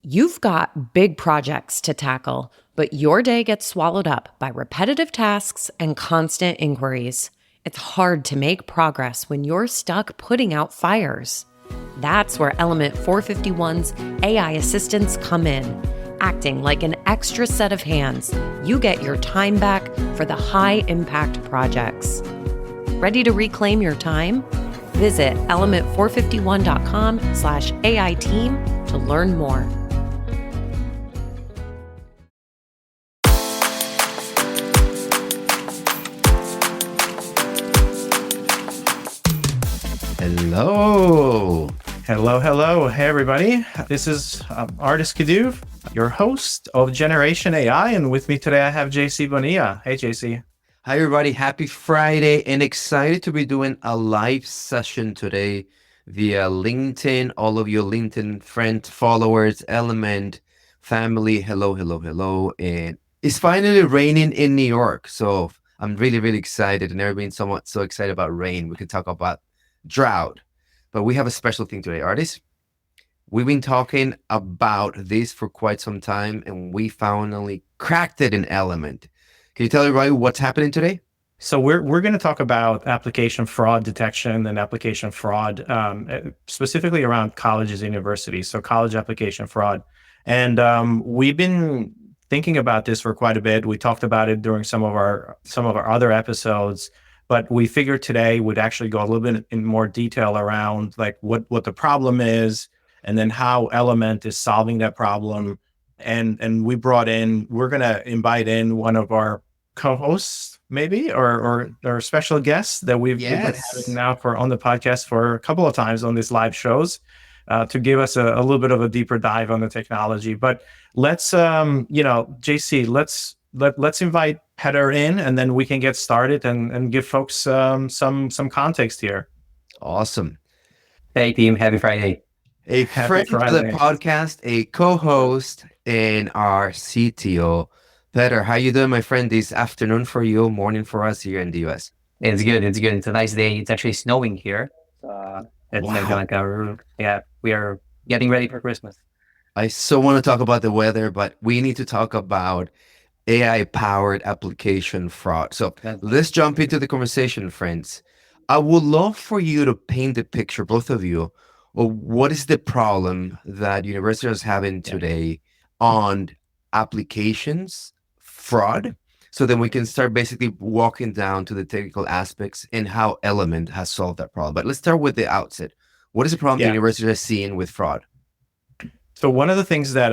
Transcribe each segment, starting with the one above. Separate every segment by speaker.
Speaker 1: You've got big projects to tackle, but your day gets swallowed up by repetitive tasks and constant inquiries. It's hard to make progress when you're stuck putting out fires. That's where Element 451's AI assistants come in. Acting like an extra set of hands, you get your time back for the high-impact projects. Ready to reclaim your time? Visit element451.com/AI team to learn more.
Speaker 2: Hello.
Speaker 3: Hello. Hey, everybody. This is Ardis, Kadiu, your host of Generation AI. And with me today, I have JC Bonilla. Hey, JC.
Speaker 2: Hi, everybody. Happy Friday and excited to be doing a live session today via LinkedIn. All of your LinkedIn friends, followers, Element, family. Hello. And it's finally raining in New York. So I'm really excited. I've never been so excited about rain. We can talk about drought, but we have a special thing today, Ardis. We've been talking about this for quite some time, and we finally cracked it in Element. Can you tell everybody what's happening today?
Speaker 3: So we're going to talk about application fraud detection and application fraud, specifically around colleges and universities. So college application fraud, and we've been thinking about this for quite a bit. We talked about it during some of our other episodes. But we figured today would actually go a little bit in more detail around like what the problem is, and then how Element is solving that problem. And we're going to invite in one of our co-hosts, maybe, or special guests that we've been having now on the podcast for a couple of times on these live shows, to give us a little bit of a deeper dive on the technology. But let's, JC, let's invite Petar in, and then we can get started and give folks some context here.
Speaker 2: Awesome.
Speaker 4: Hey team, happy Friday.
Speaker 2: A friend of the podcast, a co-host, and our CTO. Petar, how you doing, my friend? This afternoon for you, morning for us here in the US.
Speaker 4: It's good. It's a nice day. It's actually snowing here. We are getting ready for Christmas.
Speaker 2: I so want to talk about the weather, but we need to talk about AI-powered application fraud. So let's jump into the conversation, friends. I would love for you to paint the picture, both of you, of what is the problem that universities are having today on applications fraud, so then we can start basically walking down to the technical aspects and how Element has solved that problem. But let's start with the outset. What is the problem the universities are seeing with fraud?
Speaker 3: So one of the things that,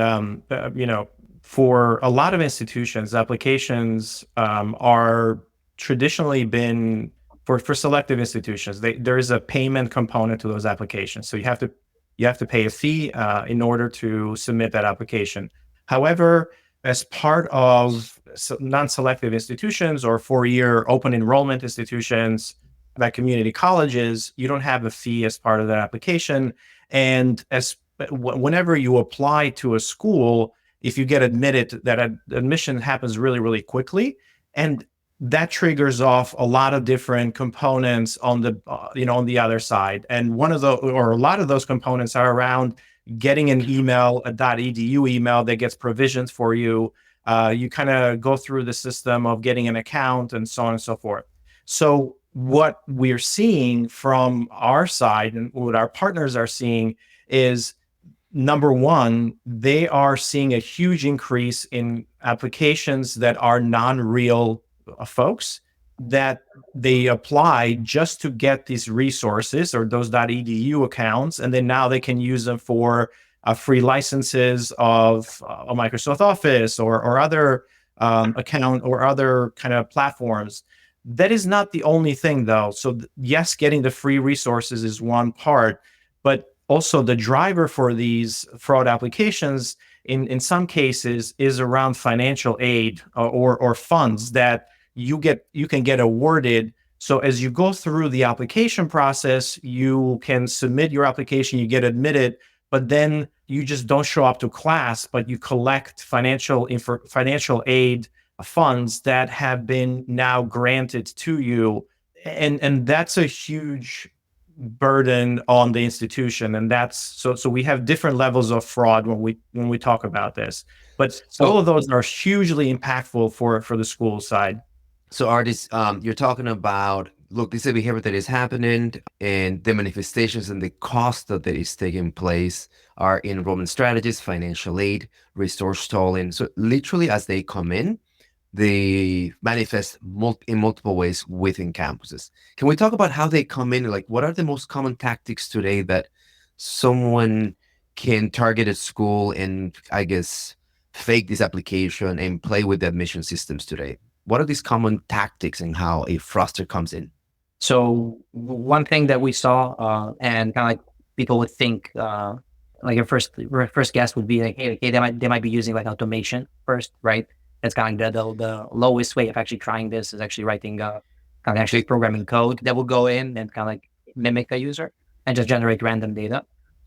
Speaker 3: for a lot of institutions, applications are traditionally been for selective institutions. There is a payment component to those applications, so you have to pay a fee in order to submit that application. However, as part of non-selective institutions or four-year open enrollment institutions, like community colleges, you don't have a fee as part of that application. And whenever you apply to a school, if you get admitted, that admission happens really quickly, and that triggers off a lot of different components on the on the other side. And a lot of those components are around getting an email, a .edu email that gets provisions for you. You kind of go through the system of getting an account and so on and so forth. So what we're seeing from our side and what our partners are seeing is, number one, they are seeing a huge increase in applications that are non-real folks that they apply just to get these resources or those .edu accounts, and then now they can use them for free licenses of a Microsoft Office or other account or other kind of platforms. That is not the only thing, though. So yes, getting the free resources is one part, but also the driver for these fraud applications in some cases is around financial aid or funds that you can get awarded. So as you go through the application process, you can submit your application, you get admitted, but then you just don't show up to class, but you collect financial aid funds that have been now granted to you. And that's a huge burden on the institution, and that's so we have different levels of fraud when we talk about this, but all of those are hugely impactful for the school side.
Speaker 2: So Ardis, you're talking about, look, this is a behavior that is happening, and the manifestations and the cost that is taking place are enrollment strategies, financial aid, resource stalling. So literally, as they come in, they manifest in multiple ways within campuses. Can we talk about how they come in? Like, what are the most common tactics today that someone can target at school and, I guess, fake this application and play with the admission systems today? What are these common tactics and how a fraudster comes in?
Speaker 4: So one thing that we saw, and kind of like people would think, like your first guess would be like, hey, okay, they might be using like automation first, right? That's kind of the lowest way of actually trying this is actually writing kind of actually programming code that will go in and kind of like mimic a user and just generate random data.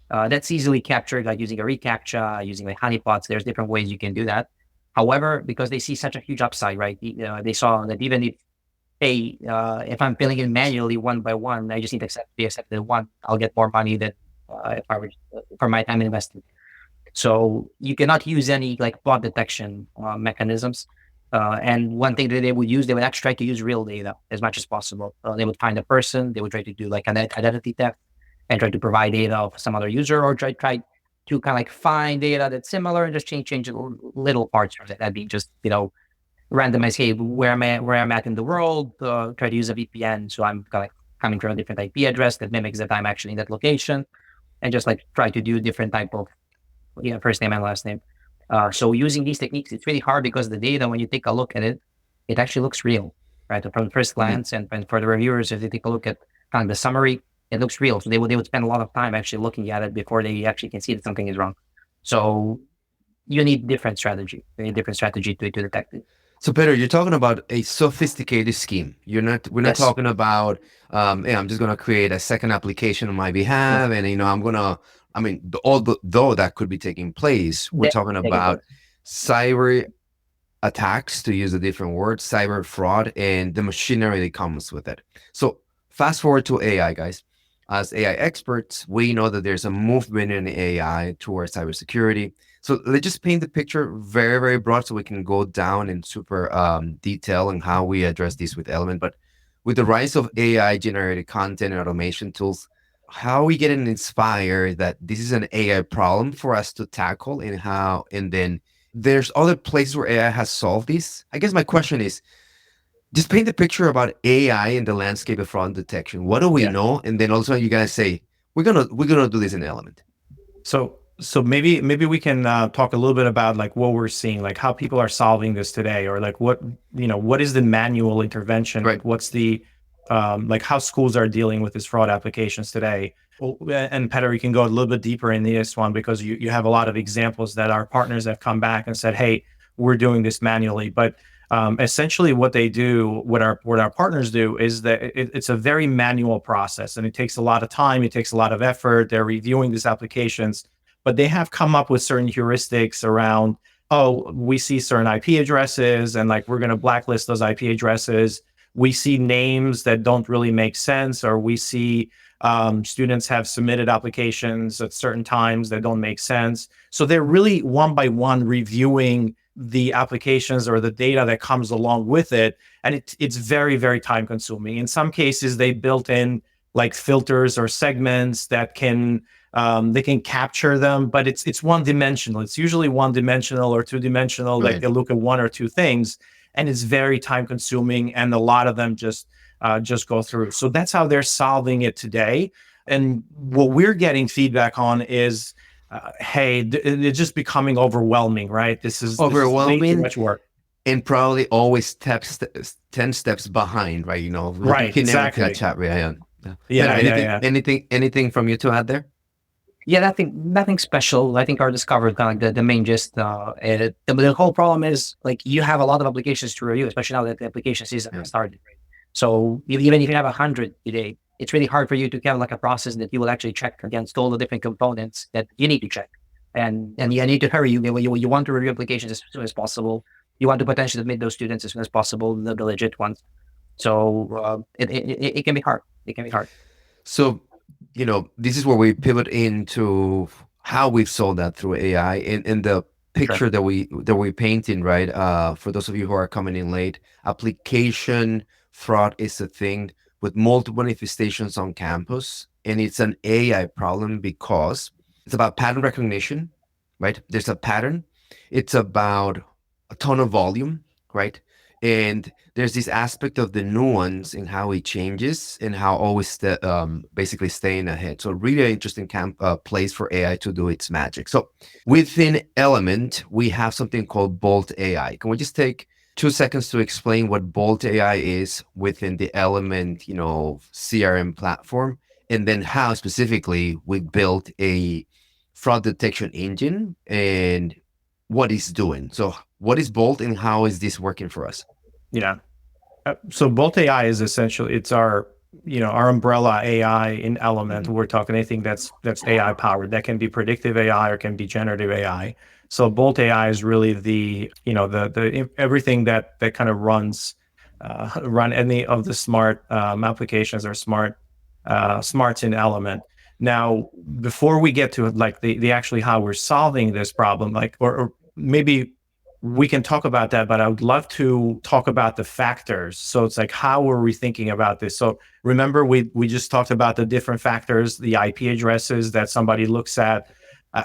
Speaker 4: That's easily captured like using a reCAPTCHA, using like honeypots. There's different ways you can do that. However, because they see such a huge upside, right? They saw that even if, hey, if I'm filling in manually one by one, I just need to be accepted one, I'll get more money than if I were for my time invested. So you cannot use any like bot detection mechanisms. And one thing that they would use, they would actually try to use real data as much as possible. They would find a person, they would try to do like an identity theft and try to provide data of some other user, or try to kind of like find data that's similar and just change little parts of it. That'd be just, randomize, hey, where I'm at in the world, try to use a VPN. So I'm kind of like coming from a different IP address that mimics that I'm actually in that location, and just like try to do different type of first name and last name. So using these techniques, it's really hard because the data, when you take a look at it, it actually looks real, right? From first glance, and for the reviewers, if they take a look at kind of the summary, it looks real. So they would spend a lot of time actually looking at it before they actually can see that something is wrong. So you need different strategy. You need different strategy to detect it.
Speaker 2: So Peter, you're talking about a sophisticated scheme. We're not
Speaker 4: Yes.
Speaker 2: talking about, hey, I'm just going to create a second application on my behalf. And, I'm going to, though that could be taking place, we're talking about cyber attacks, to use a different word, cyber fraud, and the machinery that comes with it. So fast forward to AI, guys. As AI experts, we know that there's a movement in AI towards cybersecurity. So let's just paint the picture very, very broad so we can go down in super detail on how we address this with Element. But with the rise of AI generated content and automation tools, how are we getting inspired that this is an AI problem for us to tackle, and then there's other places where AI has solved this? I guess my question is, just paint the picture about AI in the landscape of fraud detection. What do we know? And then also you guys say, we're gonna do this in Element.
Speaker 3: So maybe we can talk a little bit about like what we're seeing, like how people are solving this today, or like what is the manual intervention?
Speaker 2: Right.
Speaker 3: What's the like how schools are dealing with these fraud applications today? Well, and Petar, you can go a little bit deeper in this one because you have a lot of examples that our partners have come back and said, hey, we're doing this manually. But essentially what they do, what our partners do, is that it's a very manual process, and it takes a lot of time. It takes a lot of effort. They're reviewing these applications, but they have come up with certain heuristics around, we see certain IP addresses, and like we're going to blacklist those IP addresses. We see names that don't really make sense, or we see students have submitted applications at certain times that don't make sense. So they're really one by one reviewing the applications or the data that comes along with it. And it's very, very time consuming. In some cases, they built in like filters or segments that they can capture them, but it's one dimensional. It's usually one dimensional or two dimensional.
Speaker 2: Right.
Speaker 3: Like they look at one or two things, and it's very time consuming. And a lot of them just go through. So that's how they're solving it today. And what we're getting feedback on is, hey, it's just becoming overwhelming, right? This is
Speaker 2: Overwhelming.
Speaker 3: way too much work.
Speaker 2: And probably always 10 steps behind, right?
Speaker 3: Right,
Speaker 2: You can never
Speaker 3: exactly.
Speaker 2: catch up. Yeah.
Speaker 3: Yeah.
Speaker 2: Anything from you to add there?
Speaker 4: Yeah, nothing special. I think our discovered kind of like the main gist. The whole problem is like you have a lot of applications to review, especially now that the application season has started. Right? So even if you have 100 today, it's really hard for you to have like a process that you will actually check against all the different components that you need to check. And you need to hurry. You want to review applications as soon as possible. You want to potentially admit those students as soon as possible, the legit ones. So it can be hard. It can be hard.
Speaker 2: So this is where we pivot into how we've solved that through AI and the picture that we're painting, right? For those of you who are coming in late, application fraud is a thing with multiple manifestations on campus, and it's an AI problem because it's about pattern recognition, right? There's a pattern. It's about a ton of volume, right? And there's this aspect of the nuance in how it changes and how always basically staying ahead. So really interesting place for AI to do its magic. So within Element, we have something called Bolt AI. Can we just take 2 seconds to explain what Bolt AI is within the Element, CRM platform, and then how specifically we built a fraud detection engine and what it's doing. So what is Bolt and how is this working for us?
Speaker 3: Yeah. So Bolt AI is essentially, it's our umbrella AI in Element. We're talking anything that's AI powered. That can be predictive AI or can be generative AI. So Bolt AI is really the everything that kind of run any of the smart applications or smarts in Element. Now, before we get to like the actually how we're solving this problem, like or maybe we can talk about that, but I would love to talk about the factors. So it's like, how are we thinking about this? So remember, we just talked about the different factors, the IP addresses that somebody looks at.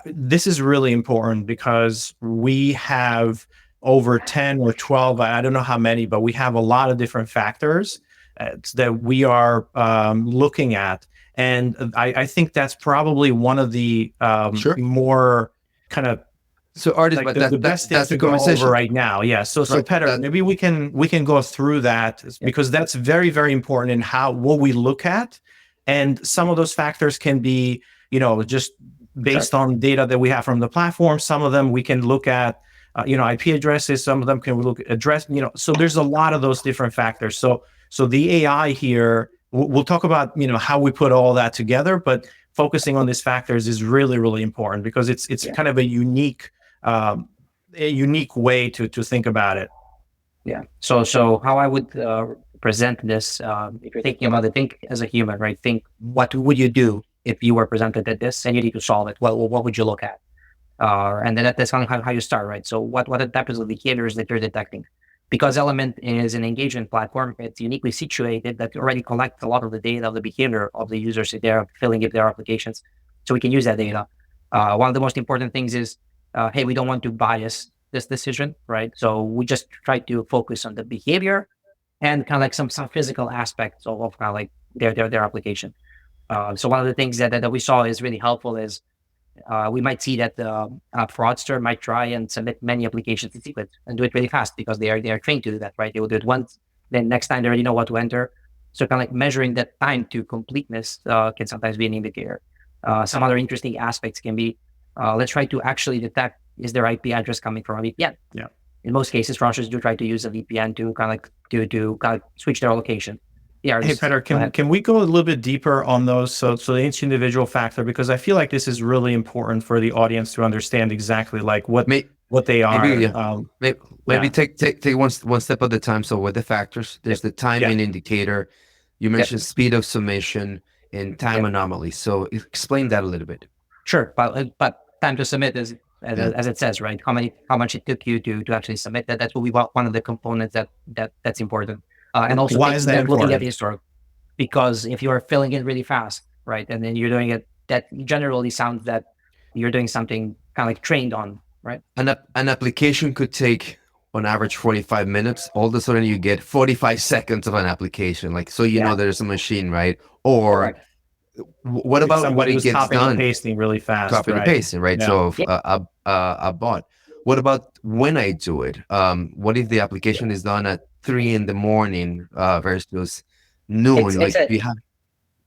Speaker 3: This is really important because we have over 10 or 12, I don't know how many, but we have a lot of different factors that we are looking at. And I think that's probably one of the more kind of
Speaker 2: so Ardis,
Speaker 3: like
Speaker 2: but
Speaker 3: the best thing to go over right now. Yeah. So Petar, maybe we can go through that because that's very, very important in what we look at. And some of those factors can be, just based on data that we have from the platform. Some of them we can look at, IP addresses. Some of them can look at address, so there's a lot of those different factors. So the AI here, we'll talk about, how we put all that together, but focusing on these factors is really, really important because it's kind of a unique way to think about it.
Speaker 4: Yeah. So how I would present this, if you're thinking about it, think as a human, right? Think, what would you do if you were presented at this and you need to solve it? What would you look at? And then that's kind of how you start, right? So what are the types of behaviors that you're detecting? Because Element is an engagement platform, it's uniquely situated that already collects a lot of the data of the behavior of the users if they're filling in their applications. So we can use that data. One of the most important things is, hey, we don't want to bias this decision, right? So we just try to focus on the behavior and kind of like some physical aspects of kind of like their application. So one of the things that we saw is really helpful is we might see that the fraudster might try and submit many applications in sequence and do it really fast because they are trained to do that, right? They will do it once, then next time they already know what to enter. So kind of like measuring that time to completeness can sometimes be an indicator. Some other interesting aspects can be, let's try to actually detect, is their IP address coming from a VPN?
Speaker 3: Yeah.
Speaker 4: In most cases, fraudsters do try to use a VPN to kind of like to kind of switch their location. Yeah.
Speaker 3: Hey, Petar, can we go a little bit deeper on those? So each individual factor, because I feel like this is really important for the audience to understand exactly like what they are.
Speaker 2: Maybe take one step at a time. So with the factors, there's the timing indicator. You mentioned speed of submission and time anomaly. So explain that a little bit.
Speaker 4: Sure, but time to submit is as it says, right? How much it took you to actually submit that. That's what we want. One of the components that's important. And also,
Speaker 3: why is that important?
Speaker 4: Looking at the historical, because if you are filling in really fast, right, and then you're doing it, that generally sounds that you're doing something kind of like trained on, right?
Speaker 2: An application could take on average 45 minutes. All of a sudden, you get 45 seconds of an application. Like, so you know there's a machine, right? Or
Speaker 4: Correct.
Speaker 2: What about when it gets
Speaker 3: copying
Speaker 2: done?
Speaker 3: And pasting really fast.
Speaker 2: Copying and pasting, right?
Speaker 3: Yeah.
Speaker 2: So a bot. What about when I do it? What if the application is done at 3 a.m. Versus noon?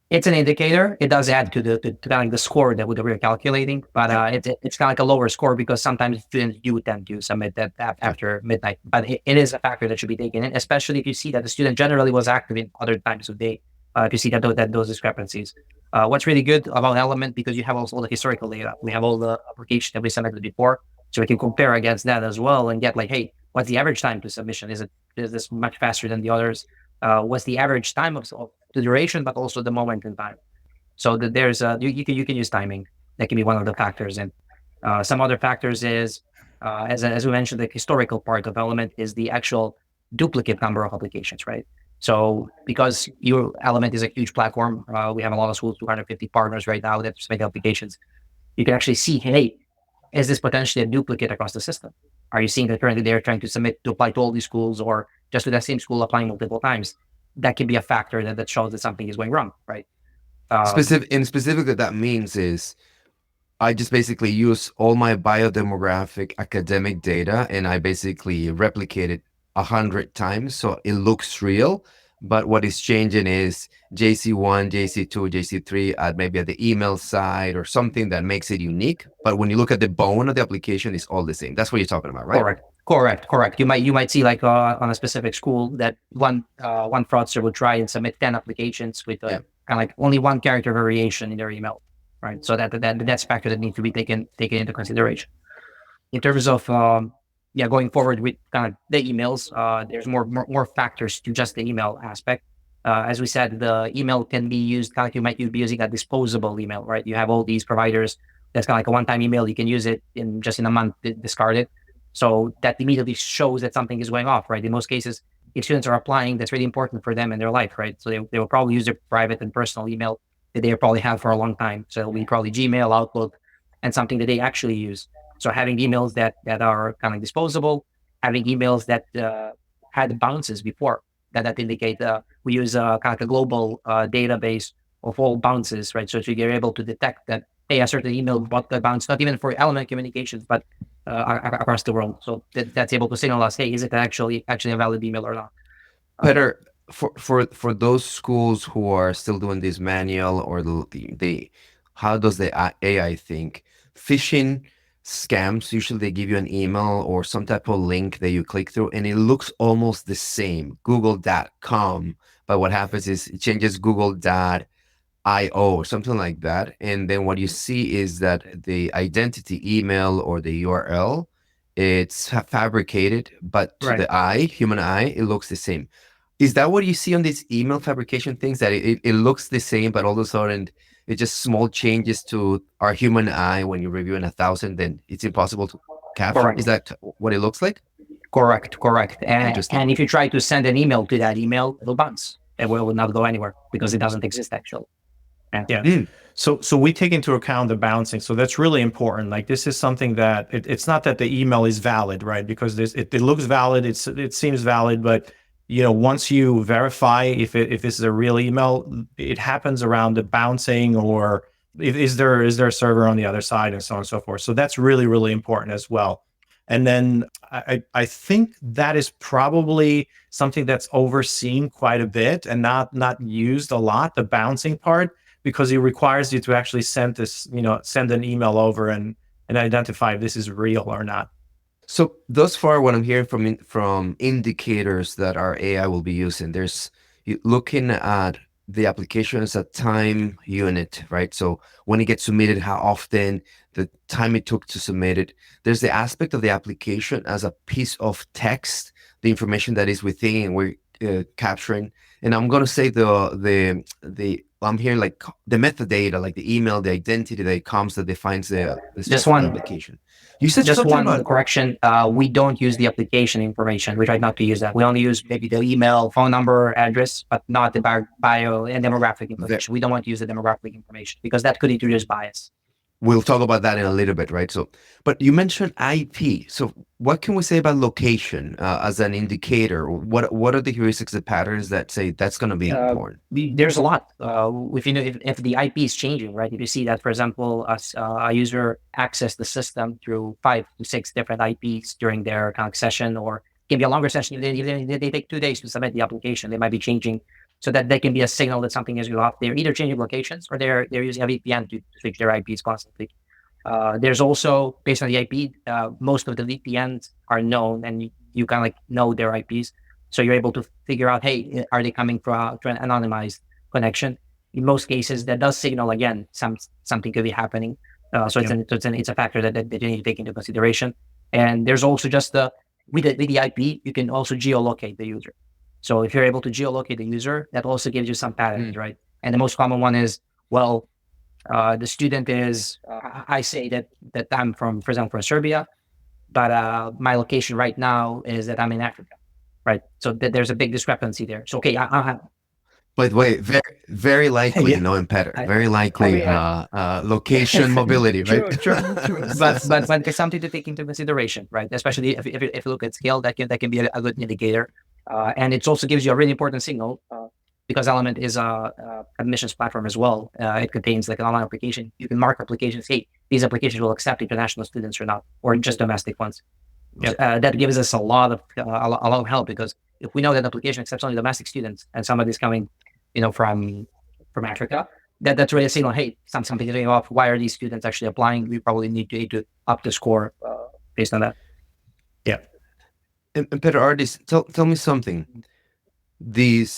Speaker 4: It's an indicator. It does add to the score that we're calculating, but it's kind of like a lower score because sometimes students do tend to submit that after midnight. But it is a factor that should be taken in, especially if you see that the student generally was active in other times of day. If you see that those discrepancies. What's really good about Element, because you have also all the historical data. We have all the application that we submitted before, so we can compare against that as well and get like, hey, what's the average time to submission? Is this much faster than the others? What's the average time of the duration, but also the moment in time? So that there's you can use timing. That can be one of the factors, and some other factors is as we mentioned, the historical part of Element is the actual duplicate number of applications, right? So because your Element is a huge platform, we have a lot of schools, 250 partners right now that make applications. You can actually see, hey, is this potentially a duplicate across the system? Are you seeing that currently they're trying to submit to apply to all these schools, or just to that same school applying multiple times? That can be a factor that shows that something is going wrong, right?
Speaker 2: Specifically, that means is I just basically use all my biodemographic academic data and I basically replicate it 100 times so it looks real. But what is changing is JC1, JC2, JC3 maybe at the email side or something that makes it unique. But when you look at the bone of the application, it's all the same. That's what you're talking about, right?
Speaker 4: Correct. You might see like on a specific school that one fraudster would try and submit 10 applications with kind of like only one character variation in their email, right? So that's a factor that needs to be taken into consideration. In terms of going forward with kind of the emails, there's more factors to just the email aspect. As we said, the email can be used kind of like you might be using a disposable email, right? You have all these providers that's kind of like a one-time email. You can use it in a month, discard it. So that immediately shows that something is going off, right? In most cases, if students are applying, that's really important for them in their life, right? So they will probably use their private and personal email that they probably have for a long time. So it'll be probably Gmail, Outlook, and something that they actually use. So having emails that are kind of disposable, having emails that had bounces before, that indicate we use kind of like a global database of all bounces, right? So you're able to detect that, hey, a certain email bought the bounce, not even for Element communications, but across the world. So that's able to signal us, hey, is it actually a valid email or not?
Speaker 2: Petar, for those schools who are still doing this manual or the how does the AI think? Phishing scams, usually they give you an email or some type of link that you click through and it looks almost the same, google.com, but what happens is it changes google.io or something like that, and then what you see is that the identity email or the URL, it's fabricated, but to the human eye, it looks the same. Is that what you see on these email fabrication things, that it looks the same, but all of a sudden it's just small changes to our human eye? When you're reviewing 1,000, then it's impossible to capture.
Speaker 4: Correct.
Speaker 2: Is that what it looks like?
Speaker 4: Correct. And if you try to send an email to that email, it'll bounce. It will not go anywhere because it doesn't exist actually.
Speaker 3: Yeah. So we take into account the bouncing. So that's really important. Like this is something that it's not that the email is valid, right? Because it looks valid, it seems valid, but once you verify if this is a real email, it happens around the bouncing, or is there a server on the other side, and so on and so forth. So that's really, really important as well. And then I think that is probably something that's overseen quite a bit and not used a lot, the bouncing part, because it requires you to actually send an email over and identify if this is real or not.
Speaker 2: So thus far, what I'm hearing from indicators that our AI will be using, there's looking at the application as a time unit, right? So when it gets submitted, how often, the time it took to submit it. There's the aspect of the application as a piece of text, the information that is within, and we're capturing. And I'm gonna say I'm hearing like the metadata, like the email, the identity that comes that defines the application. You said
Speaker 4: just
Speaker 2: something
Speaker 4: one
Speaker 2: about
Speaker 4: correction. We don't use the application information. We try not to use that. We only use maybe the email, phone number, address, but not the bio and demographic information. We don't want to use the demographic information because that could introduce bias.
Speaker 2: We'll talk about that in a little bit, right? So, but you mentioned IP. So what can we say about location as an indicator? What are the heuristics, the patterns that say that's going to be important?
Speaker 4: There's a lot. If the IP is changing, right? If you see that, for example, a user access the system through 5 to 6 different IPs during their kind of session, or it can be a longer session. They take 2 days to submit the application. They might be changing. So that can be a signal that something is off. They're either changing locations or they're using a VPN to switch their IPs constantly. There's also, based on the IP, most of the VPNs are known, and you kind of like know their IPs. So you're able to figure out, hey, are they coming from an anonymized connection? In most cases, that does signal, again, something could be happening. It's a factor that you need to take into consideration. And there's also just with the IP, you can also geolocate the user. So if you're able to geolocate the user, that also gives you some patterns, right? And the most common one is, well, The student is, I say that I'm from, for example, from Serbia, but my location right now is that I'm in Africa, right? So there's a big discrepancy there. So okay, I have,
Speaker 2: But wait, very likely,
Speaker 3: Yeah.
Speaker 2: Petter,
Speaker 4: I,
Speaker 2: very
Speaker 4: I
Speaker 2: likely,
Speaker 4: mean,
Speaker 2: location mobility, right?
Speaker 4: true. But it's something to take into consideration, right? Especially if you look at scale, that can be a good indicator, and it also gives you a really important signal. Because Element is a admissions platform as well. It contains like an online application. You can mark applications. Hey, these applications will accept international students or not, or just domestic ones.
Speaker 3: Yep.
Speaker 4: That gives us a lot of help, because if we know that the application accepts only domestic students and somebody's coming, from Africa, that's really a signal. Hey, something going off. Why are these students actually applying? We probably need to up the score based on that.
Speaker 3: Yeah.
Speaker 2: And Peter, Ardis, tell me something.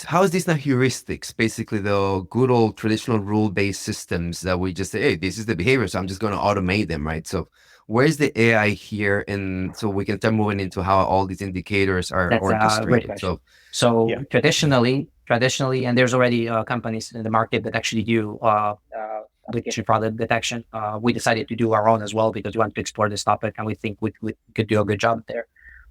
Speaker 2: How is this not heuristics? Basically, the good old traditional rule-based systems that we just say, hey, this is the behavior, so I'm just going to automate them, right? So where's the AI here? And so we can start moving into how all these indicators are
Speaker 4: That's a great
Speaker 2: orchestrated.
Speaker 4: question. So
Speaker 3: Yeah.
Speaker 4: traditionally, and there's already companies in the market that actually do application fraud detection. We decided to do our own as well because we want to explore this topic and we think we could do a good job there.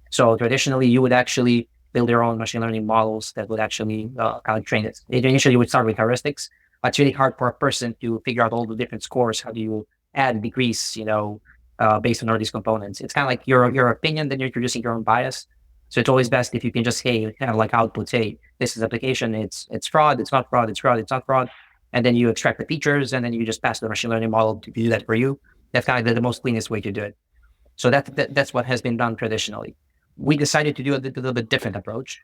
Speaker 4: So traditionally, you would actually build your own machine learning models that would actually kind of train it. Initially, you would start with heuristics, but it's really hard for a person to figure out all the different scores. How do you add and decrease, based on all these components? It's kind of like your opinion, then you're introducing your own bias. So it's always best if you can just, hey, kind of like output, say, this is application, it's fraud, it's not fraud, it's fraud, it's not fraud. And then you extract the features, and then you just pass the machine learning model to do that for you. That's kind of the most cleanest way to do it. So that's what has been done traditionally. We decided to do a little bit different approach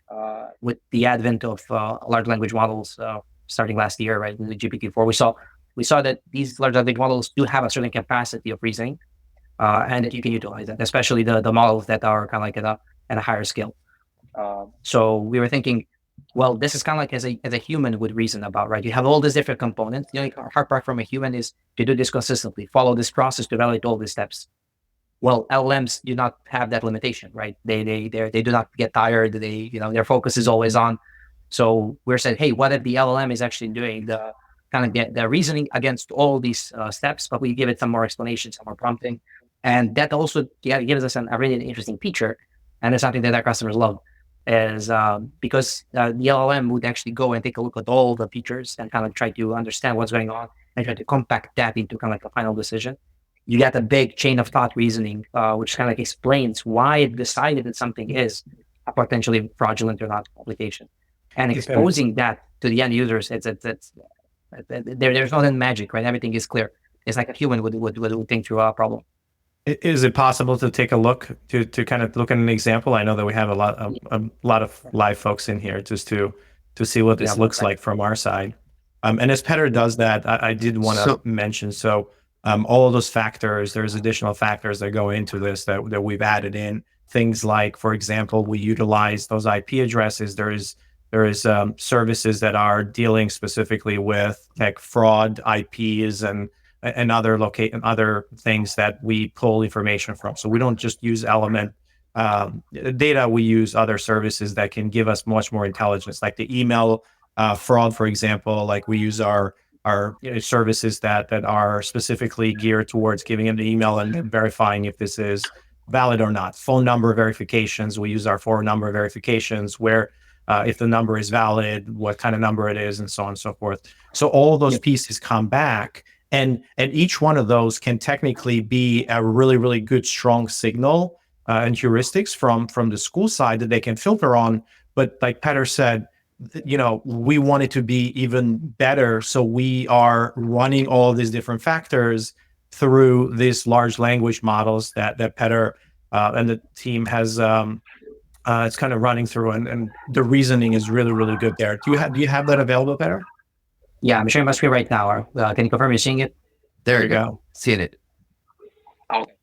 Speaker 4: with the advent of large language models starting last year, right? In the GPT-4, we saw that these large language models do have a certain capacity of reasoning, and that you can utilize that, especially the models that are kind of like at a higher scale. So we were thinking, well, this is kind of like as a human would reason about, right? You have all these different components. The only hard part from a human is to do this consistently, follow this process to evaluate all these steps. Well, LLMs do not have that limitation, right? They do not get tired. Their focus is always on. So we're saying, hey, what if the LLM is actually doing the kind of the reasoning against all these steps, but we give it some more explanation, some more prompting, and that also gives us a really interesting feature, and it's something that our customers love, is because the LLM would actually go and take a look at all the features and kind of try to understand what's going on and try to compact that into kind of like a final decision. You get a big chain of thought reasoning, which kind of like explains why it decided that something is a potentially fraudulent or not application, and exposing that to the end users. There's no magic, right? Everything is clear. It's like a human would think through a problem.
Speaker 3: Is it possible to take a look to kind of look at an example? I know that we have a lot of live folks in here just to see what this looks like from our side. And as Petter does that, I did want to mention, all of those factors, there's additional factors that go into this that we've added in. Things like, for example, we utilize those IP addresses. There is services that are dealing specifically with like fraud IPs and other things that we pull information from. So we don't just use Element data. We use other services that can give us much more intelligence, like the email fraud, for example. Like we use our services that are specifically geared towards giving them the email and verifying if this is valid or not. Phone number verifications, we use our phone number verifications where if the number is valid, what kind of number it is, and so on and so forth. So all of those pieces come back, and each one of those can technically be a really, really good, strong signal and heuristics from the school side that they can filter on. But like Petter said, we want it to be even better. So we are running all of these different factors through these large language models that Petter and the team has. It's kind of running through, and the reasoning is really, really good there. Do you have that available, Petter?
Speaker 4: Yeah, I'm sharing my screen right now. Can you confirm you're seeing it?
Speaker 2: There you go. Seeing it.
Speaker 4: Okay.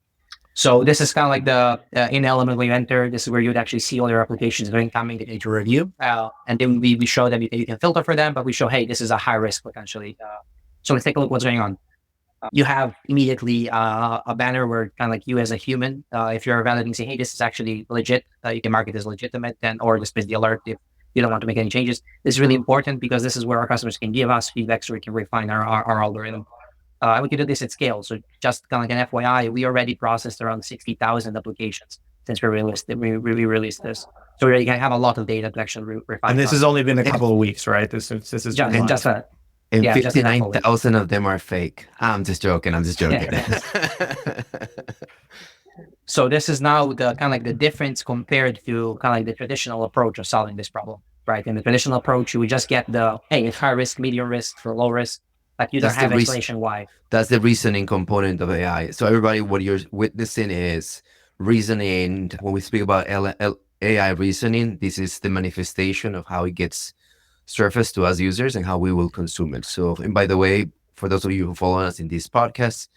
Speaker 4: So this is kind of like the in Element when you enter. This is where you would actually see all your applications that are incoming that you need to review. And then we show them you can filter for them, but we show, hey, this is a high risk potentially. So let's take a look what's going on. You have immediately a banner where kind of like you as a human, if you're validating, say, hey, this is actually legit, you can mark it as legitimate, or dismiss the alert if you don't want to make any changes. This is really important because this is where our customers can give us feedback so we can refine our algorithm. we can do this at scale. So just kind of like an FYI, we already processed around 60,000 applications since we released this. So we have a lot of data to actually refine.
Speaker 3: And this has only been a couple of weeks, right? This is
Speaker 4: just
Speaker 2: and
Speaker 4: yeah,
Speaker 2: 59,000 of them are fake. I'm just joking.
Speaker 4: So this is now the kind of like the difference compared to kind of like the traditional approach of solving this problem, right? In the traditional approach, you would just get it's high risk, medium risk, for low risk, but you don't have explanation why.
Speaker 2: That's the reasoning component of AI. So everybody, what you're witnessing is reasoning. When we speak about AI reasoning, this is the manifestation of how it gets surfaced to us users and how we will consume it. So, and by the way, for those of you who follow us in this podcast,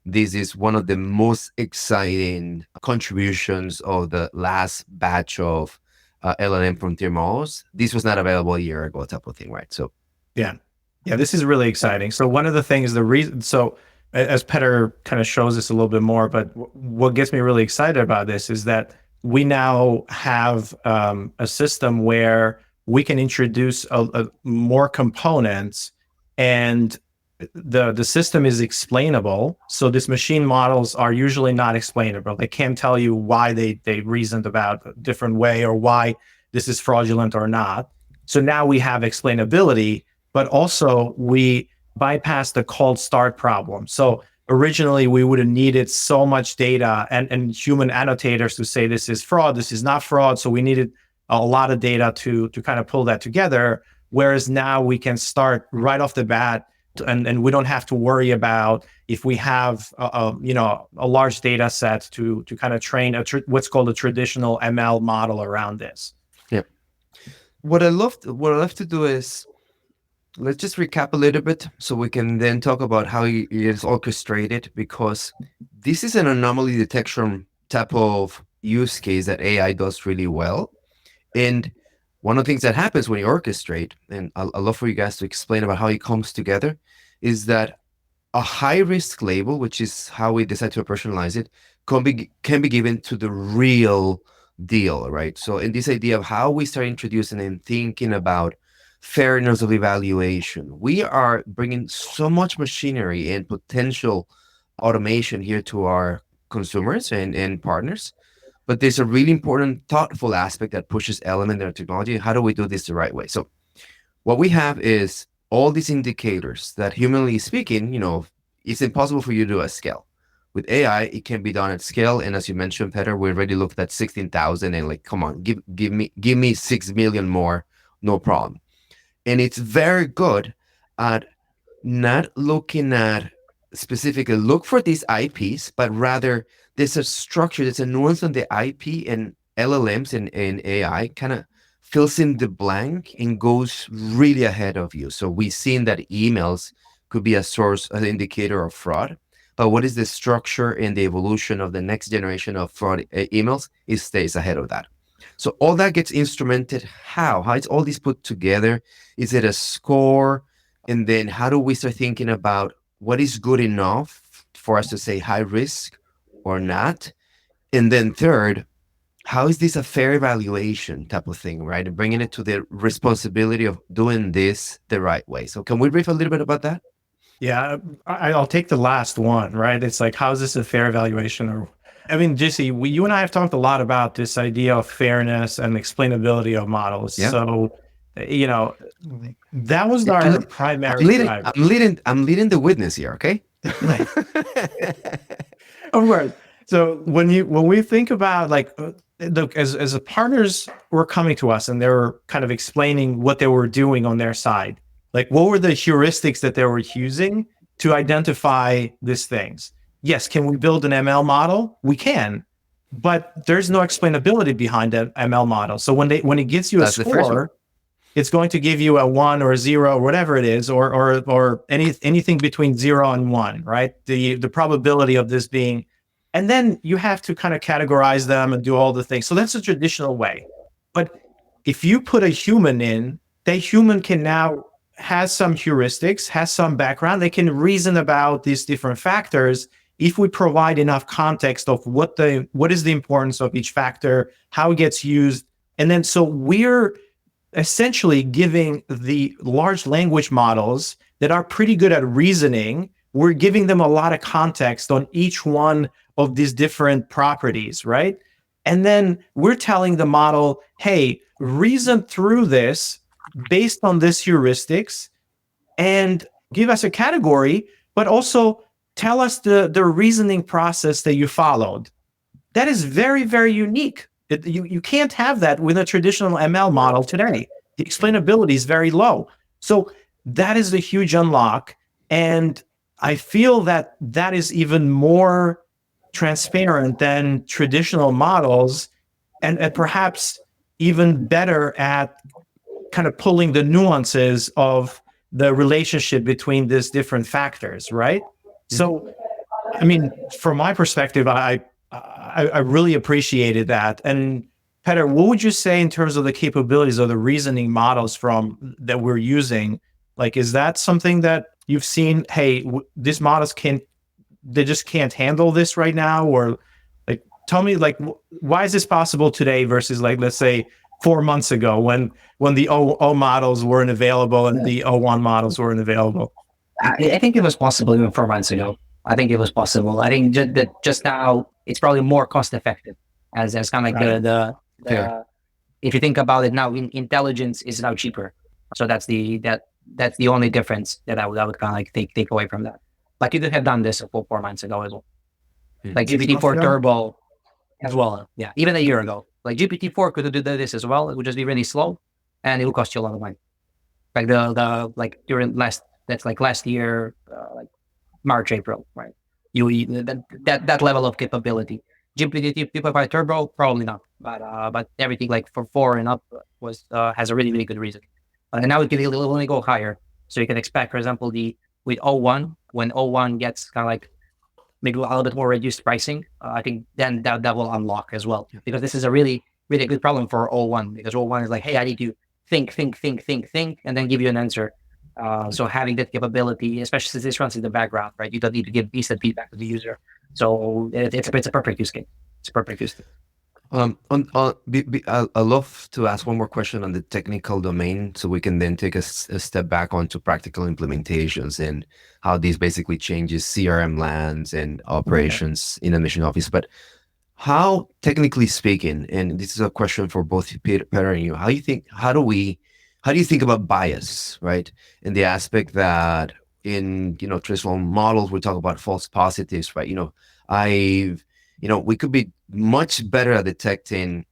Speaker 2: this is one of the most exciting contributions of the last batch of LLM frontier models. This was not available a year ago, type of thing, right? So,
Speaker 3: yeah, this is really exciting. So one of the things, so as Petar kind of shows us a little bit more, but what gets me really excited about this is that we now have a system where we can introduce more components, and the system is explainable. So these machine models are usually not explainable. They can't tell you why they reasoned about a different way or why this is fraudulent or not. So now we have explainability, but also we bypass the cold start problem. So originally we would have needed so much data and human annotators to say this is fraud, this is not fraud. So we needed a lot of data to kind of pull that together. Whereas now we can start right off the bat, and we don't have to worry about if we have a large data set to kind of train what's called a traditional ML model around this.
Speaker 2: Yeah. What I love to do is, let's just recap a little bit so we can then talk about how it is orchestrated, because this is an anomaly detection type of use case that AI does really well. And one of the things that happens when you orchestrate, and I'd love for you guys to explain about how it comes together, is that a high risk label, which is how we decide to personalize it, can be given to the real deal, right? So in this idea of how we start introducing and thinking about fairness of evaluation, we are bringing so much machinery and potential automation here to our consumers and partners. But there's a really important, thoughtful aspect that pushes element in our technology. How do we do this the right way? So what we have is all these indicators that, humanly speaking, it's impossible for you to do at scale. With AI, it can be done at scale. And as you mentioned, Petar, we already looked at 16,000 and like, come on, give me 6 million more, no problem. And it's very good at not looking at specifically look for these IPs, but rather there's a structure, there's a nuance on the IP, and LLMs and AI kind of fills in the blank and goes really ahead of you. So we've seen that emails could be a source, an indicator of fraud. But what is the structure and the evolution of the next generation of fraud emails? It stays ahead of that. So all that gets instrumented. How is all this put together? Is it a score? And then how do we start thinking about what is good enough for us to say high risk or not? And then third, how is this a fair evaluation type of thing, right? And bringing it to the responsibility of doing this the right way. So can we brief a little bit about that?
Speaker 3: Yeah, I'll take the last one, right? It's like, how is this a fair evaluation? Or, I mean, Jesse, you and I have talked a lot about this idea of fairness and explainability of models. Yeah. So, that was our primary driver.
Speaker 2: I'm leading the witness here, okay?
Speaker 3: Of course. So when we think about as partners were coming to us and they were kind of explaining what they were doing on their side, like what were the heuristics that they were using to identify these things? Yes, can we build an ML model? We can, but there's no explainability behind an ML model. So when it gives you a score, it's going to give you a 1 or a 0 or whatever it is, or anything between 0 and 1, right? The probability of this being, and then you have to kind of categorize them and do all the things. So that's a traditional way. But if you put a human in, that human can now has some heuristics, has some background. They can reason about these different factors if we provide enough context of what is the importance of each factor, how it gets used. And then so we're essentially giving the large language models that are pretty good at reasoning we're giving them a lot of context on each one of these different properties, right? And then we're telling the model, hey, reason through this based on this heuristics and give us a category, but also tell us the reasoning process that you followed. That is very, very unique. You can't have that with a traditional ML model today. The explainability is very low. So that is the huge unlock. And I feel that that is even more transparent than traditional models, and perhaps even better at kind of pulling the nuances of the relationship between these different factors, right? So, I mean, from my perspective, I really appreciated that. And Petar, what would you say in terms of the capabilities of the reasoning models from that we're using? Like, is that something that you've seen? Hey, these models they just can't handle this right now, or like, tell me, like, why is this possible today versus, like, let's say 4 months ago when the O models weren't available and the O1 models weren't available?
Speaker 4: I think it was possible even 4 months ago. I think it was possible. I think just now it's probably more cost effective as kind of like the if you think about it now, intelligence is now cheaper. So that's the only difference that I would kind of like take away from that. Like you could have done this 4 months ago as well. Like GPT-4 Turbo as well. Yeah, even a year ago. Like GPT-4 could do this as well. It would just be really slow, and it would cost you a lot of money. Like like during last year, like March, April, right? That level of capability. GPT-5 Turbo, probably not, but everything like for 4 and up was has a really, really good reason. And now it'll only go higher. So you can expect, for example, with O1, when O1 gets kind of like maybe a little bit more reduced pricing, I think then that will unlock as well. Because this is a really, really good problem for O1, because O1 is like, hey, I need to think, and then give you an answer. So having that capability, especially since this runs in the background, right? You don't need to give instant feedback to the user. So it's a perfect use case. It's a perfect use case.
Speaker 2: I'd love to ask one more question on the technical domain, so we can then take a step back onto practical implementations and how these basically changes CRM lands and operations in a mission office. But how, technically speaking, and this is a question for both Petar and you, how do you think about bias, right? In the aspect that in traditional models we talk about false positives, right? We could be much better at detecting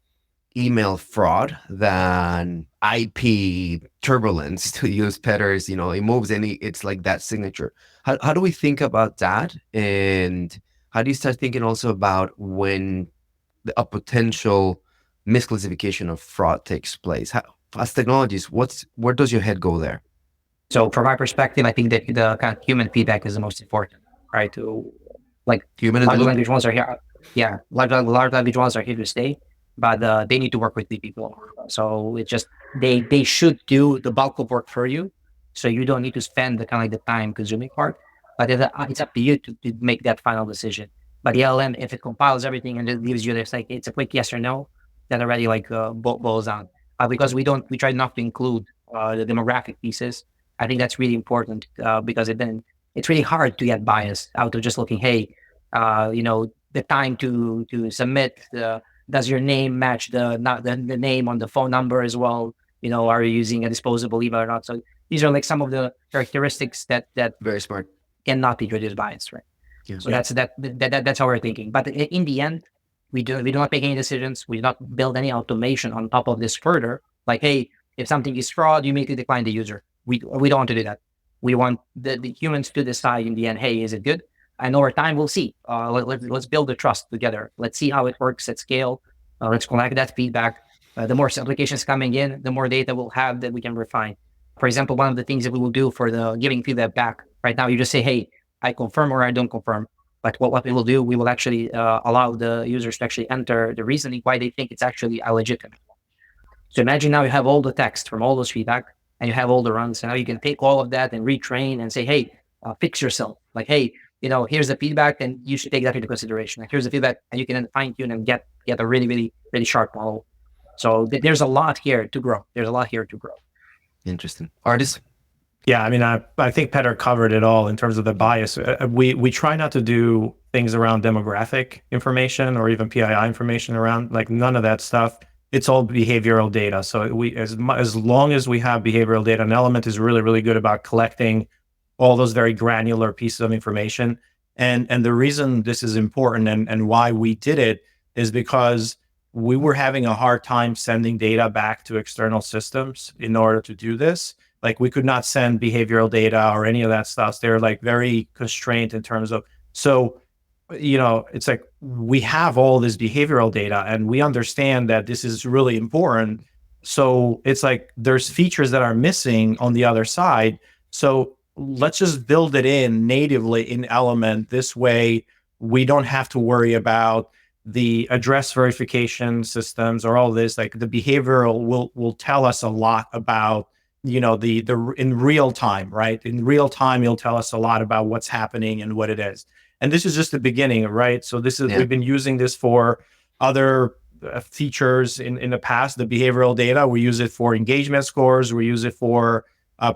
Speaker 2: email fraud than IP turbulence, to use Petar's, it moves it's like that signature. How do we think about that? And how do you start thinking also about when a potential misclassification of fraud takes place? As technologies, where does your head go there?
Speaker 4: So from my perspective, I think that the kind of human feedback is the most important, right? To like
Speaker 2: human
Speaker 4: large language models are here. Yeah, large language models are here to stay, but they need to work with the people. So it's just they should do the bulk of work for you, so you don't need to spend the kind of like the time consuming part. But it's up to you to make that final decision. But the LLM, if it compiles everything and it gives you this, like it's a quick yes or no, that already like boils down. Because we try not to include the demographic pieces. I think that's really important because it's really hard to get bias out of just looking, hey, the time to submit, does your name match the name on the phone number as well? Are you using a disposable email or not? So these are like some of the characteristics that
Speaker 2: very smart
Speaker 4: cannot be reduced bias, right? Yeah. So that's how we're thinking. But in the end, we do not make any decisions. We do not build any automation on top of this further. Like, hey, if something is fraud, you immediately decline the user. We don't want to do that. We want the humans to decide in the end, hey, is it good? And over time, we'll see. Let's build the trust together. Let's see how it works at scale. Let's collect that feedback. The more applications coming in, the more data we'll have that we can refine. For example, one of the things that we will do for the giving feedback back, right now, you just say, hey, I confirm or I don't confirm. But what we will do, we will actually allow the users to actually enter the reasoning why they think it's actually legitimate. So imagine now you have all the text from all those feedback and you have all the runs. And now you can take all of that and retrain and say, hey, fix yourself. Like, hey, here's the feedback and you should take that into consideration. Like, here's the feedback and you can fine tune and get a really, really, really sharp model. So there's a lot here to grow.
Speaker 2: Interesting. Ardis?
Speaker 3: Yeah, I mean, I think Petar covered it all in terms of the bias. We try not to do things around demographic information or even PII information around, like, none of that stuff. It's all behavioral data. So as long as we have behavioral data, an Element is really, really good about collecting all those very granular pieces of information. And the reason this is important and why we did it is because we were having a hard time sending data back to external systems in order to do this. Like, we could not send behavioral data or any of that stuff. They're like very constrained in terms of, so, it's like we have all this behavioral data and we understand that this is really important. So it's like there's features that are missing on the other side. So let's just build it in natively in Element. This way, we don't have to worry about the address verification systems or all this. Like, the behavioral will tell us a lot about, the in real time, right? In real time, you'll tell us a lot about what's happening and what it is. And this is just the beginning, right? So we've been using this for other features in the past. The behavioral data, we use it for engagement scores. We use it for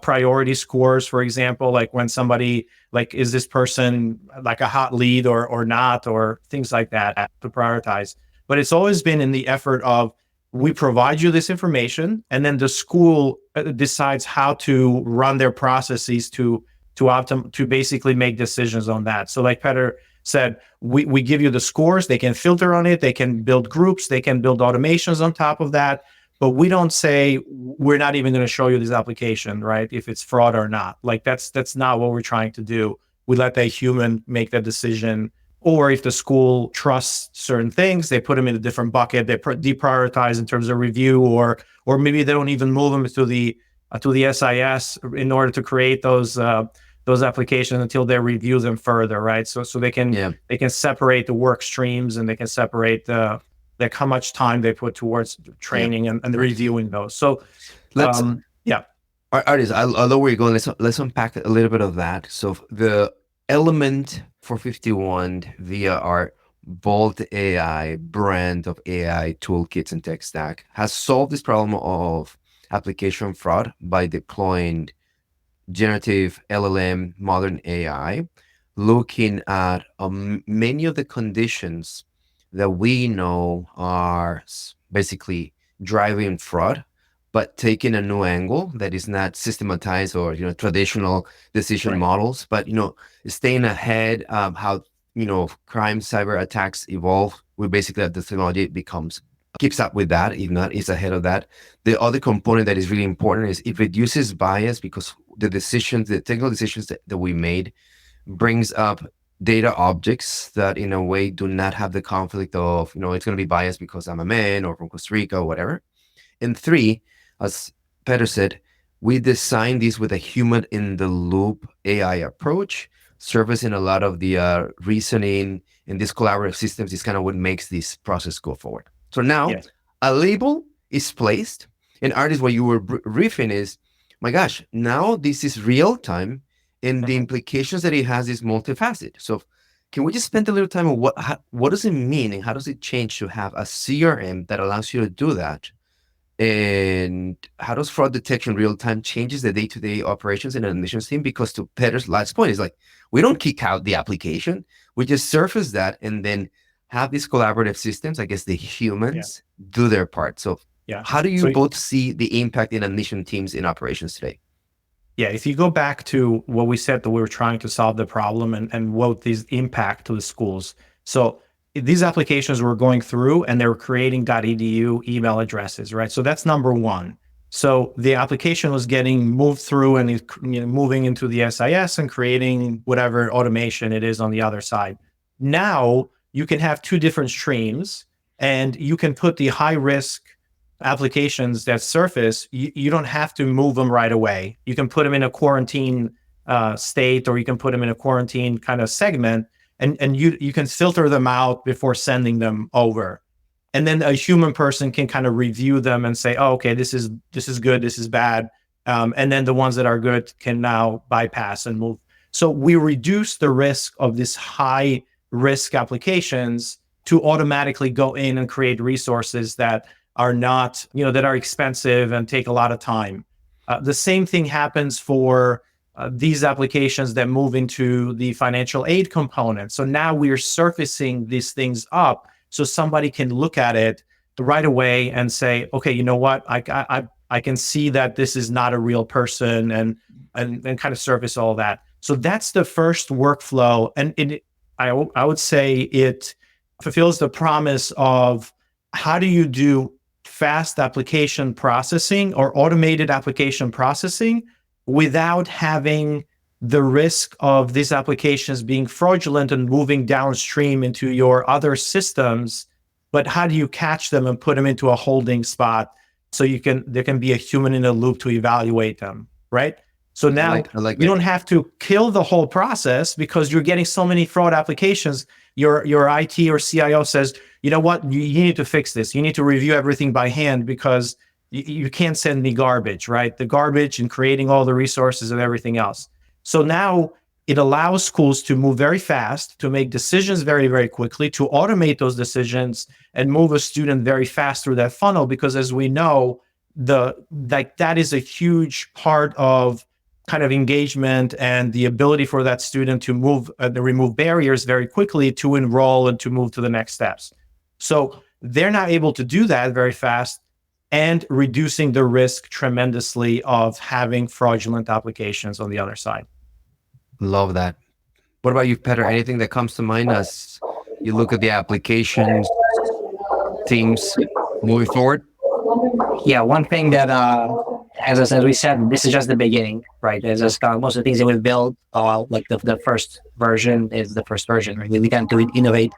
Speaker 3: priority scores, for example, like when somebody, like, is this person like a hot lead or not, or things like that to prioritize. But it's always been in the effort of, we provide you this information, and then the school decides how to run their processes to basically make decisions on that. So like Petar said, we give you the scores, they can filter on it, they can build groups, they can build automations on top of that. But we don't say, we're not even going to show you this application, right? If it's fraud or not. Like, that's not what we're trying to do. We let the human make that decision. Or if the school trusts certain things, they put them in a different bucket. They deprioritize in terms of review, or maybe they don't even move them to the SIS in order to create those applications until they review them further, right? So they can separate the work streams, and they can separate like how much time they put towards training and reviewing those. So
Speaker 2: let's Ardis, I love where you're going. Let's unpack a little bit of that. So the Element 451 via our Bolt AI brand of AI toolkits and tech stack has solved this problem of application fraud by deploying generative LLM, modern AI, looking at many of the conditions that we know are basically driving fraud, but taking a new angle that is not systematized or traditional decision models, but staying ahead of how crime, cyber attacks evolve. We basically, the technology keeps up with that, if not is ahead of that. The other component that is really important is it reduces bias, because the technical decisions that we made brings up data objects that in a way do not have the conflict of, it's going to be biased because I'm a man or from Costa Rica or whatever. And three, as Petar said, we designed this with a human in the loop AI approach, servicing a lot of the reasoning in these collaborative systems is kind of what makes this process go forward. So now a label is placed, and Ardis, what you were riffing is, my gosh, now this is real time, and the implications that it has is multifaceted. So can we just spend a little time on what does it mean, and how does it change to have a CRM that allows you to do that? And how does fraud detection real time changes the day-to-day operations in an admissions team? Because to Petar's last point is like, we don't kick out the application, we just surface that and then have these collaborative systems, I guess the humans do their part. So how do you both see the impact in admission teams in operations today?
Speaker 3: Yeah, if you go back to what we said, that we were trying to solve the problem and what these impact to the schools. So these applications were going through and they were creating .edu email addresses, right? So that's number one. So the application was getting moved through and moving into the SIS and creating whatever automation it is on the other side. Now you can have two different streams, and you can put the high risk applications that surface, you don't have to move them right away. You can put them in a quarantine state, or you can put them in a quarantine kind of segment, and you can filter them out before sending them over. And then a human person can kind of review them and say, oh, okay, this is good, this is bad. And then the ones that are good can now bypass and move. So we reduce the risk of this high risk applications to automatically go in and create resources that are not, that are expensive and take a lot of time. The same thing happens for these applications that move into the financial aid component. So now we are surfacing these things up so somebody can look at it right away and say, okay, you know what, I can see that this is not a real person, and kind of surface all that. So that's the first workflow, and I would say it fulfills the promise of how do you do fast application processing or automated application processing without having the risk of these applications being fraudulent and moving downstream into your other systems. But how do you catch them and put them into a holding spot so there can be a human in the loop to evaluate them, right? So now
Speaker 2: I like
Speaker 3: you don't have to kill the whole process because you're getting so many fraud applications. Your IT or CIO says, you know what, you need to fix this. You need to review everything by hand because you can't send me garbage, right? The garbage and creating all the resources and everything else. So now it allows schools to move very fast, to make decisions very, very quickly, to automate those decisions and move a student very fast through that funnel. Because as we know, that is a huge part of kind of engagement and the ability for that student to move, to remove barriers very quickly to enroll and to move to the next steps. So they're not able to do that very fast, and reducing the risk tremendously of having fraudulent applications on the other side.
Speaker 2: Love that. What about you, Petar? Anything that comes to mind as you look at the applications, teams moving forward?
Speaker 4: Yeah, one thing that, as we said, this is just the beginning, right? As just most of the things that we've built, like the first version is the first version, right? We tend to innovate,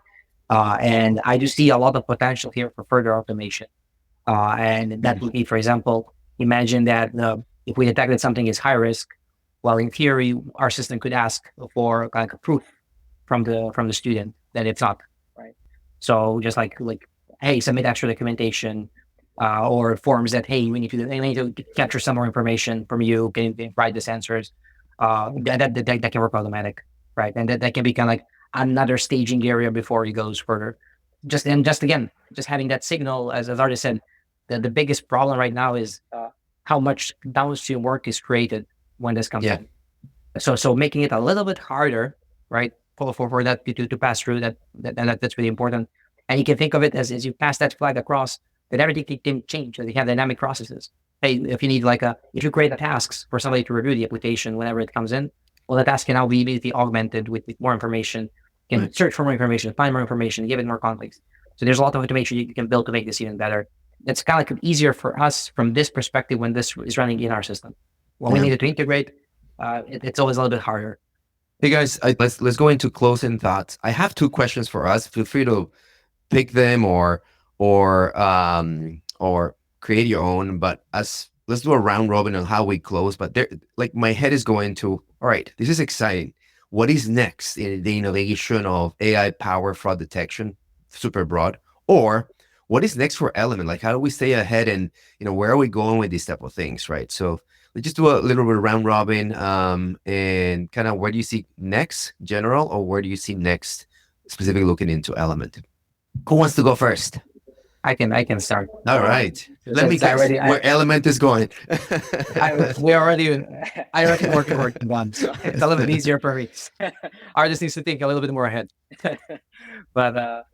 Speaker 4: and I do see a lot of potential here for further automation. And that would be, for example, imagine that if we detected something is high risk, well, in theory, our system could ask for like a proof from the student that it's not, right? So just like hey, submit extra documentation, or forms that, hey, we need to capture some more information from you, can you write these answers? That can work automatic, right? And that can be kind of like another staging area before it goes further. Just having that signal, as Ardis said, the biggest problem right now is how much downstream work is created when this comes in. So making it a little bit harder, right, for that to pass through, that's really important. And you can think of it as you pass that flag across, that everything can change. That you have dynamic processes. Hey, if you need if you create tasks for somebody to review the application whenever it comes in, well, the task can now be immediately augmented with more information. You can search for more information, find more information, give it more context. So there's a lot of automation you can build to make this even better. It's kind of like easier for us from this perspective when this is running in our system. When we need to integrate, it's always a little bit harder.
Speaker 2: Hey guys, let's go into closing thoughts. I have two questions for us. Feel free to pick them or create your own. But let's do a round robin on how we close. But my head is going to, all right, this is exciting. What is next in the innovation of AI-powered fraud detection? Super broad. Or what is next for Element? Like, how do we stay ahead, and where are we going with these type of things, right? So let's just do a little bit of round robin, and kind of where do you see next, general, or where do you see next, specifically looking into Element? Who wants to go first?
Speaker 4: I can start.
Speaker 2: All right. Let me guess where Element is going.
Speaker 4: I already working on, so it's a little bit easier for me. Ardis needs to think a little bit more ahead. But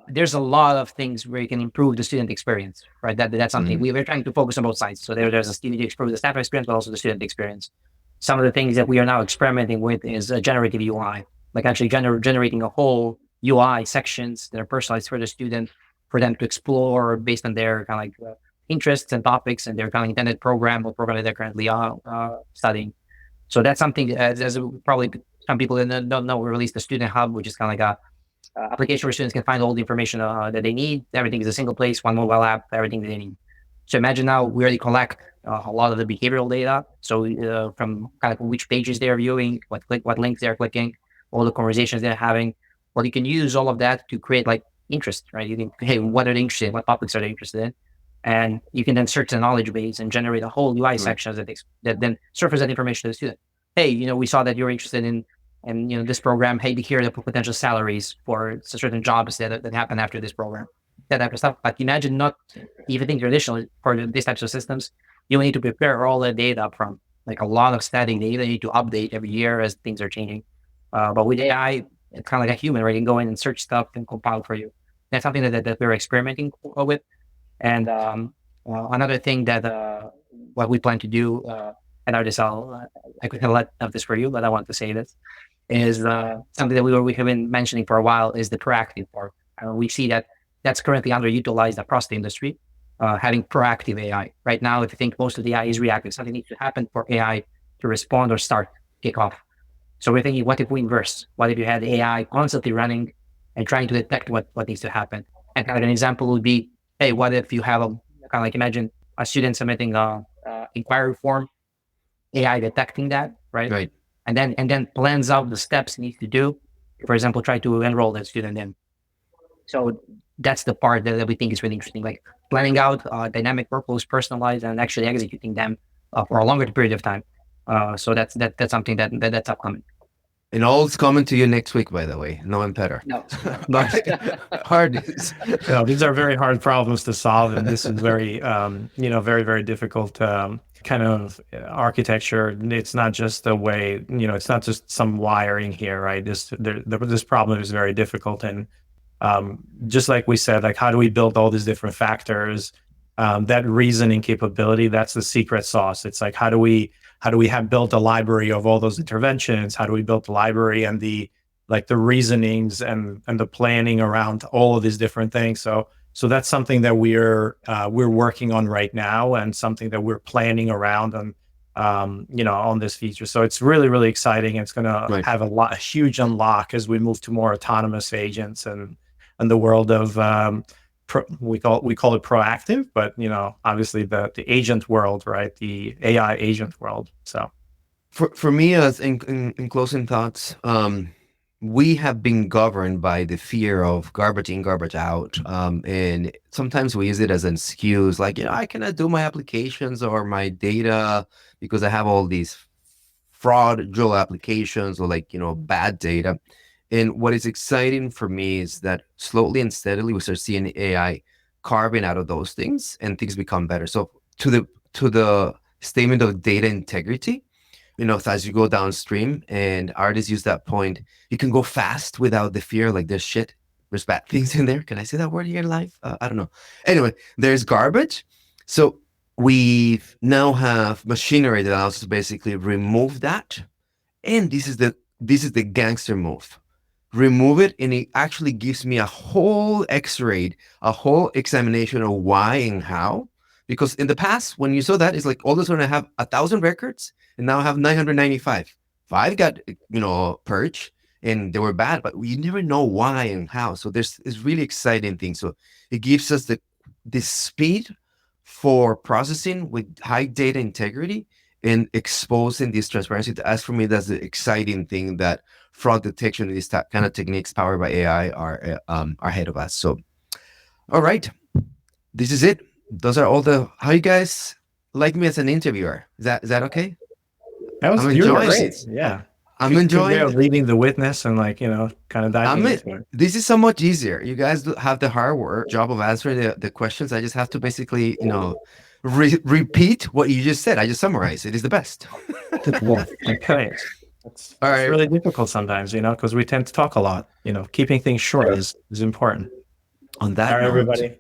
Speaker 4: there's a lot of things where you can improve the student experience, right? That's something we're trying to focus on both sides. So there's a need to improve the staff experience, but also the student experience. Some of the things that we are now experimenting with is a generative UI, like actually generating a whole UI sections that are personalized for the student, for them to explore based on their kind of like interests and topics and their kind of intended program or program that they're currently studying. So that's something, as probably some people don't know, we released the Student Hub, which is kind of like a application where students can find all the information that they need. Everything is a single place, one mobile app, everything that they need. So imagine now we already collect a lot of the behavioral data. So from kind of which pages they're viewing, what links they're clicking, all the conversations they're having. Well, you can use all of that to create like interest, right? You can, hey, what are they interested in? What topics are they interested in? And you can then search the knowledge base and generate a whole UI sections that then surface that information to the student. Hey, we saw that you're interested in this program. Hey, here are the potential salaries for certain jobs that happen after this program. That type of stuff. But imagine not even think traditional for these types of systems. you need to prepare all the data from like a lot of static data. You need to update every year as things are changing. But with AI, it's kind of like a human, right? You can go in and search stuff and compile for you. That's something that we're experimenting with. And another thing that what we plan to do at Ardis, I could have a lot of this for you, but I want to say this, is something that we have been mentioning for a while, is the proactive part. We see that that's currently underutilized across the industry, having proactive AI. Right now, if you think most of the AI is reactive, something needs to happen for AI to respond or start, kick off. So we're thinking, what if we inverse? What if you had AI constantly running and trying to detect what needs to happen? And kind of an example would be, hey, what if you have kind of like, imagine a student submitting a inquiry form, AI detecting that, right?
Speaker 2: Right.
Speaker 4: And then plans out the steps he needs to do. For example, try to enroll that student in. So that's the part that we think is really interesting, like planning out dynamic workflows, personalized, and actually executing them for a longer period of time. So that's something that's upcoming.
Speaker 2: And all's coming to you next week, by the way. No, I'm Petar.
Speaker 4: No,
Speaker 2: But Ardis.
Speaker 3: These are very hard problems to solve, and this is very, very, very difficult kind of architecture. It's not just a way, it's not just some wiring here, right? This problem is very difficult, and just like we said, like how do we build all these different factors? That reasoning capability, that's the secret sauce. It's like how do we have built a library of all those interventions? How do we build the library and the reasonings and the planning around all of these different things? So that's something that we're working on right now, and something that we're planning around on this feature. So it's really, really exciting. It's going to have a huge unlock as we move to more autonomous agents and the world of we call it proactive, but obviously the agent world, right? The AI agent world. So
Speaker 2: For me, as in closing thoughts, we have been governed by the fear of garbage in, garbage out. And sometimes we use it as an excuse, like, I cannot do my applications or my data because I have all these fraudulent applications or bad data. And what is exciting for me is that slowly and steadily we start seeing AI carving out of those things and things become better. So to the statement of data integrity, so as you go downstream, and Ardis used that point, you can go fast without the fear, like there's bad things in there. Can I say that word here live? I don't know. Anyway, there's garbage. So we now have machinery that allows us to basically remove that. And this is the gangster move. Remove it, and it actually gives me a whole X-ray, a whole examination of why and how. Because in the past, when you saw that, it's like all of a sudden I have 1,000 records, and now I have 995. 5 got purged, and they were bad, but we never know why and how. So there's this really exciting thing. So it gives us the speed for processing with high data integrity and exposing this transparency. As for me, that's the exciting thing, that fraud detection and these kind of techniques powered by AI are ahead of us. So, all right, this is it. Those are all how you guys like me as an interviewer. Is that okay?
Speaker 3: I'm enjoying it. Yeah.
Speaker 2: I'm enjoying
Speaker 3: leading the witness and kind of diving into it.
Speaker 2: This is so much easier. You guys have the hard work job of answering the questions. I just have to basically, repeat what you just said. I just summarize. It is the best.
Speaker 3: Okay. It's really difficult sometimes, because we tend to talk a lot. Keeping things short is important.
Speaker 2: On that
Speaker 3: all right,
Speaker 2: note,
Speaker 3: everybody.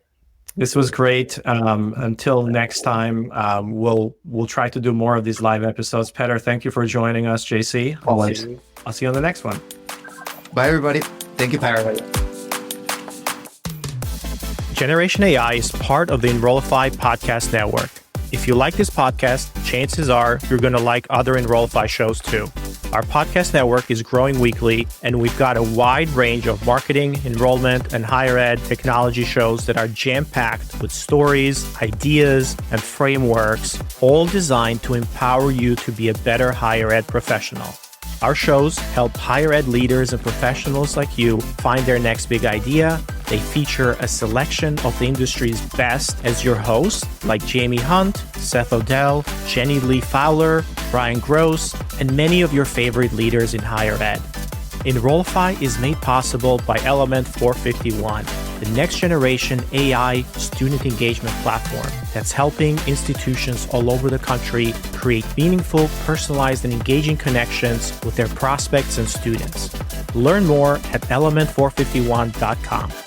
Speaker 3: This was great. Until next time, we'll try to do more of these live episodes. Petar, thank you for joining us. JC, I'll see you on the next one.
Speaker 2: Bye, everybody. Thank you, Petar.
Speaker 3: Generation AI is part of the Enrollify podcast network. If you like this podcast, chances are you're going to like other Enrollify shows too. Our podcast network is growing weekly, and we've got a wide range of marketing, enrollment, and higher ed technology shows that are jam-packed with stories, ideas, and frameworks, all designed to empower you to be a better higher ed professional. Our shows help higher ed leaders and professionals like you find their next big idea. They feature a selection of the industry's best as your hosts, like Jamie Hunt, Seth Odell, Jenny Lee Fowler, Brian Gross, and many of your favorite leaders in higher ed. Enrollify is made possible by Element 451, the next generation AI student engagement platform that's helping institutions all over the country create meaningful, personalized, and engaging connections with their prospects and students. Learn more at element451.com.